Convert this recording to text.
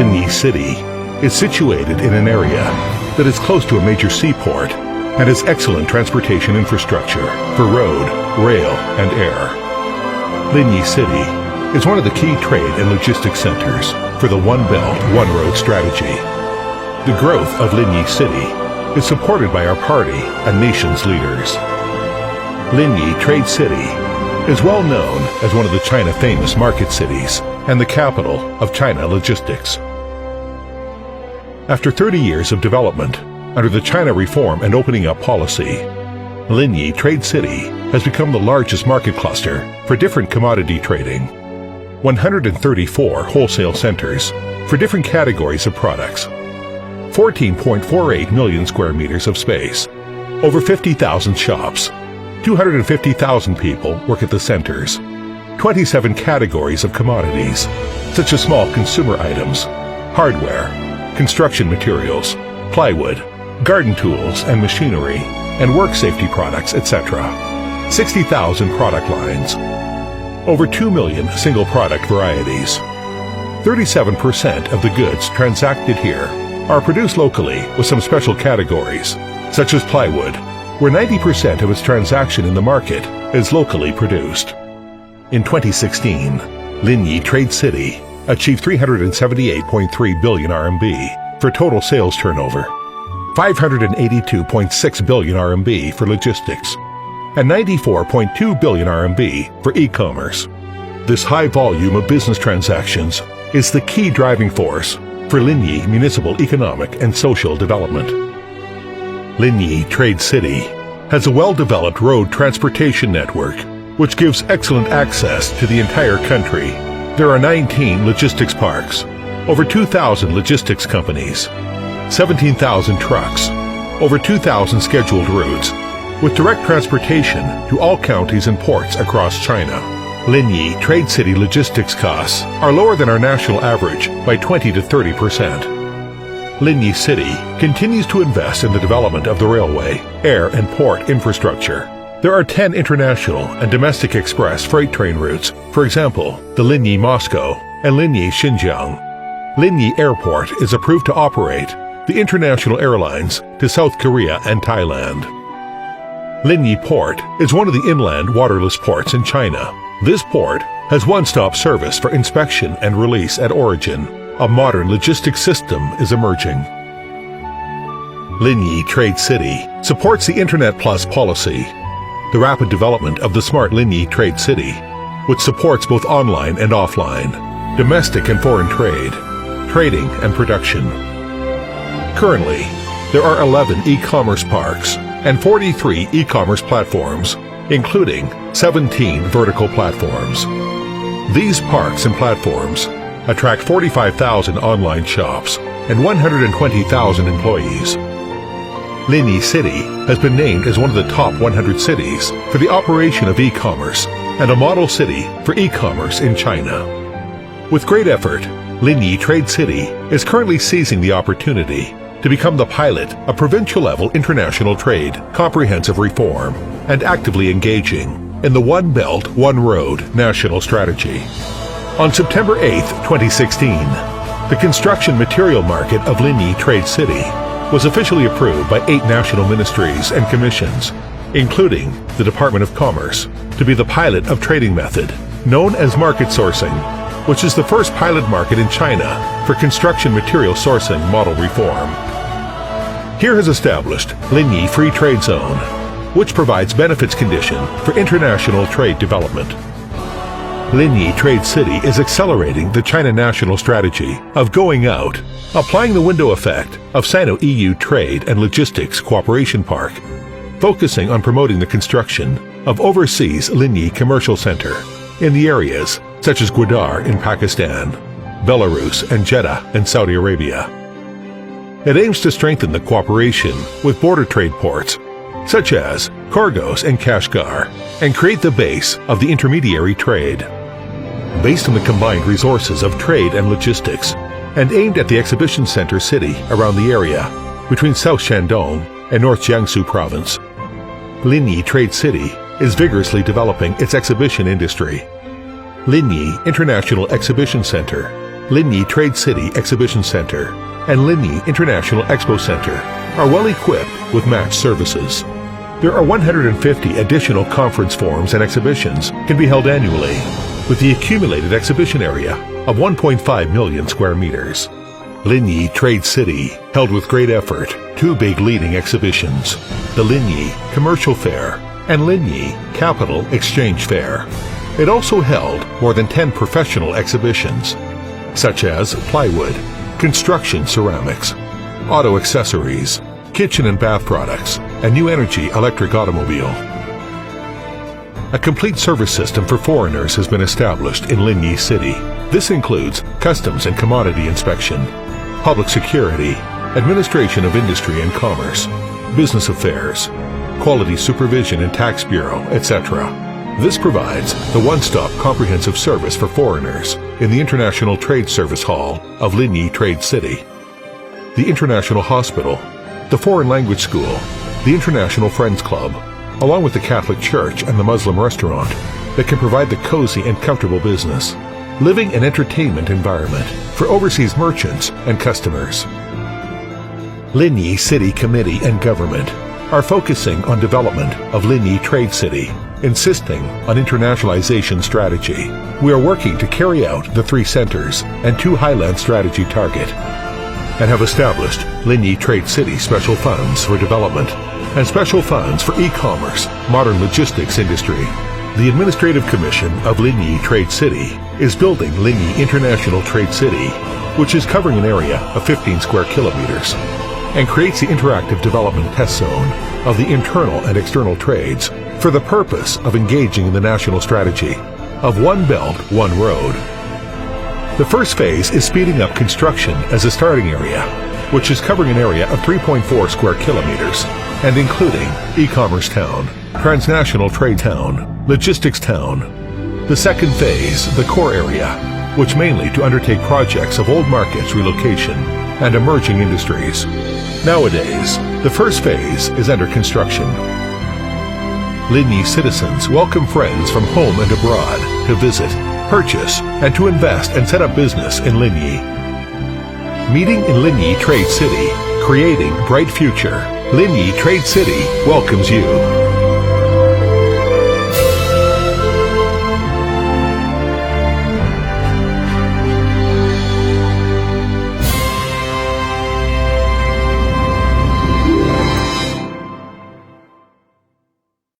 Linyi City is situated in an area that is close to a major seaport and has excellent transportation infrastructure for road, rail, and air. Linyi City is one of the key trade and logistics centers for the One Belt, One Road strategy. The growth of Linyi City is supported by our party and nation's leaders. Linyi Trade City is well known as one of the China famous market cities and the capital of China logistics. After 30 years of development under the China Reform and Opening Up policy, Linyi Trade City has become the largest market cluster for different commodity trading. 134 wholesale centers for different categories of products, 14.48 million square meters of space, over 50,000 shops, 250,000 people work at the centers, 27 categories of commodities, such as small consumer items, hardware, construction materials, plywood, garden tools and machinery, and work safety products, etc. 60,000 product lines, over 2 million single product varieties. 37% of the goods transacted here are produced locally with some special categories, such as plywood, where 90% of its transaction in the market is locally produced. In 2016, Linyi Trade City achieved 378.3 billion RMB for total sales turnover, 582.6 billion RMB for logistics, and 94.2 billion RMB for e-commerce. This high volume of business transactions is the key driving force for Linyi municipal economic and social development. Linyi Trade City has a well-developed road transportation network which gives excellent access to the entire country. There are 19 logistics parks, over 2,000 logistics companies, 17,000 trucks, over 2,000 scheduled routes, with direct transportation to all counties and ports across China. Linyi Trade City logistics costs are lower than our national average by 20 to 30%. Linyi City continues to invest in the development of the railway, air and port infrastructure. There are 10 international and domestic express freight train routes, for example, the Linyi Moscow and Linyi Xinjiang. Linyi Airport is approved to operate the international airlines to South Korea and Thailand. Linyi Port is one of the inland waterless ports in China. This port has one-stop service for inspection and release at origin. A modern logistics system is emerging. Linyi Trade City supports the Internet Plus policy, the rapid development of the smart Linyi Trade City, which supports both online and offline, domestic and foreign trade, trading and production. Currently, there are 11 e-commerce parks and 43 e-commerce platforms, including 17 vertical platforms. These parks and platforms attract 45,000 online shops and 120,000 employees. Linyi City has been named as one of the top 100 cities for the operation of e-commerce and a model city for e-commerce in China. With great effort, Linyi Trade City is currently seizing the opportunity to become the pilot of provincial-level international trade comprehensive reform and actively engaging in the One Belt, One Road national strategy. On September 8, 2016, the construction material market of Linyi Trade City was officially approved by 8 national ministries and commissions, including the Department of Commerce, to be the pilot of trading method known as market sourcing, which is the first pilot market in China for construction material sourcing model reform. Here has established Linyi Free Trade Zone, which provides benefits condition for international trade development. Linyi Trade City is accelerating the China national strategy of going out, applying the window effect of Sino-EU Trade and Logistics Cooperation Park, focusing on promoting the construction of overseas Linyi Commercial Center in the areas such as Gwadar in Pakistan, Belarus and Jeddah in Saudi Arabia. It aims to strengthen the cooperation with border trade ports such as Khorgos and Kashgar and create the base of the intermediary trade. Based on the combined resources of trade and logistics and aimed at the exhibition center city around the area between South Shandong and North Jiangsu province, Linyi Trade City is vigorously developing its exhibition industry. Linyi International Exhibition Center Linyi Trade City Exhibition Center, and Linyi International Expo Center are well equipped with matched services. There are 150 additional conference forums and exhibitions can be held annually, with the accumulated exhibition area of 1.5 million square meters. Linyi Trade City held with great effort 2 big leading exhibitions, the Linyi Commercial Fair and Linyi Capital Exchange Fair. It also held more than 10 professional exhibitions, such as plywood, construction ceramics, auto accessories, kitchen and bath products, and new energy electric automobile. A complete service system for foreigners has been established in Linyi City. This includes customs and commodity inspection, public security, administration of industry and commerce, business affairs, quality supervision and tax bureau, etc. This provides the one-stop comprehensive service for foreigners in the International Trade Service Hall of Linyi Trade City, the International Hospital, the Foreign Language School, the International Friends Club, along with the Catholic Church and the Muslim restaurant that can provide the cozy and comfortable business, living and entertainment environment for overseas merchants and customers. Linyi City Committee and Government are focusing on development of Linyi Trade City, insisting on internationalization strategy. We are working to carry out the 3 centers and 2 Highland strategy target, and have established Linyi Trade City Special Funds for Development and Special Funds for E-commerce, Modern Logistics Industry. The Administrative Commission of Linyi Trade City is building Linyi International Trade City, which is covering an area of 15 square kilometers, and creates the interactive development test zone of the internal and external trades for the purpose of engaging in the national strategy of One Belt, One Road. The first phase is speeding up construction as a starting area, which is covering an area of 3.4 square kilometers and including e-commerce town, transnational trade town, logistics town. The second phase, the core area, which mainly to undertake projects of old markets relocation and emerging industries. Nowadays, the first phase is under construction. Linyi citizens welcome friends from home and abroad to visit, purchase, and to invest and set up business in Linyi. Meeting in Linyi Trade City, creating bright future. Linyi Trade City welcomes you.